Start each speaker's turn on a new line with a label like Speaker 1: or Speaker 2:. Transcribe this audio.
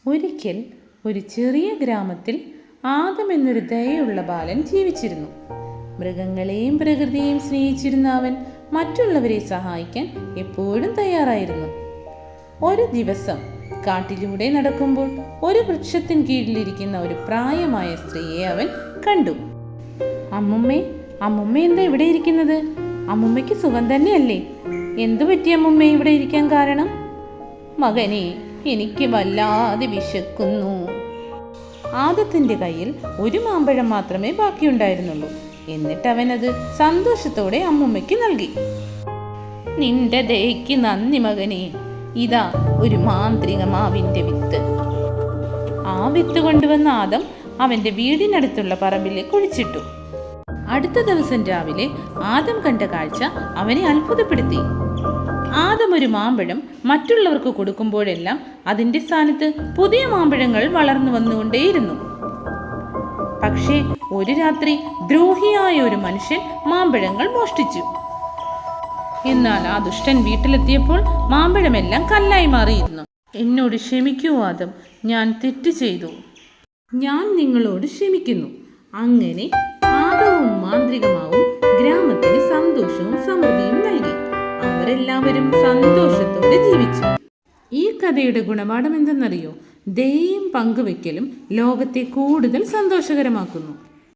Speaker 1: ഒരിക്കൽ ഒരു ചെറിയ ഗ്രാമത്തിൽ ആദം എന്നൊരു ദയയുള്ള ബാലൻ ജീവിച്ചിരുന്നു. മൃഗങ്ങളെയും പ്രകൃതിയെയും സ്നേഹിച്ചിരുന്ന അവൻ മറ്റുള്ളവരെ സഹായിക്കാൻ എപ്പോഴും തയ്യാറായിരുന്നു. ഒരു ദിവസം കാട്ടിലൂടെ നടക്കുമ്പോൾ ഒരു വൃക്ഷത്തിന് കീഴിലിരിക്കുന്ന ഒരു പ്രായമായ സ്ത്രീയെ അവൻ കണ്ടു. അമ്മുമ്മേ, അമ്മുമ്മ എന്താ ഇവിടെ ഇരിക്കുന്നത്? അമ്മുമ്മയ്ക്ക് സുഖം തന്നെയല്ലേ? എന്തു പറ്റി അമ്മുമ്മ ഇവിടെ ഇരിക്കാൻ കാരണം?
Speaker 2: മകനെ, എനിക്ക് വല്ലാതെ വിശക്കുന്നു.
Speaker 1: ആദത്തിന്റെ കയ്യിൽ ഒരു മാമ്പഴം മാത്രമേ ബാക്കിയുണ്ടായിരുന്നുള്ളൂ. എന്നിട്ട് അവനത് സന്തോഷത്തോടെ അമ്മുമ്മയ്ക്ക് നൽകി.
Speaker 2: നിന്റെ ദയയ്ക്ക് നന്ദി മകനെ. ഇതാ ഒരു മാന്ത്രിക മാവിന്റെ വിത്ത്.
Speaker 1: ആ വിത്ത് കൊണ്ടുവന്ന ആദം അവന്റെ വീടിനടുത്തുള്ള പറമ്പിൽ കുഴിച്ചിട്ടു. അടുത്ത ദിവസം രാവിലെ ആദം കണ്ട കാഴ്ച അവനെ അത്ഭുതപ്പെടുത്തി. ആദം ഒരു മാമ്പഴം മറ്റുള്ളവർക്ക് കൊടുക്കുമ്പോഴെല്ലാം അതിന്റെ സ്ഥാനത്ത് പുതിയ മാമ്പഴങ്ങൾ വളർന്നു വന്നുകൊണ്ടേയിരുന്നു. പക്ഷേ ഒരു രാത്രി ദ്രോഹിയായ ഒരു മനുഷ്യൻ മാമ്പഴങ്ങൾ മോഷ്ടിച്ചു. എന്നാൽ ആ ദുഷ്ടൻ വീട്ടിലെത്തിയപ്പോൾ മാമ്പഴമെല്ലാം കല്ലായി മാറിയിരുന്നു. എന്നോട് ക്ഷമിക്കൂ ആദം, ഞാൻ തെറ്റ് ചെയ്തു. ഞാൻ നിങ്ങളോട് ക്ഷമിക്കുന്നു. അങ്ങനെ ആദവും മാന്ത്രികമാവും ഗ്രാമത്തിന് സന്തോഷവും സമൃദ്ധിയും നൽകി. അവരെല്ലാവരും സന്തോഷത്തോടെ ജീവിച്ചു. ഈ കഥയുടെ ഗുണപാഠം എന്തെന്നറിയോ? ദയയും പങ്കുവെക്കലും ലോകത്തെ കൂടുതൽ സന്തോഷകരമാക്കുന്നു.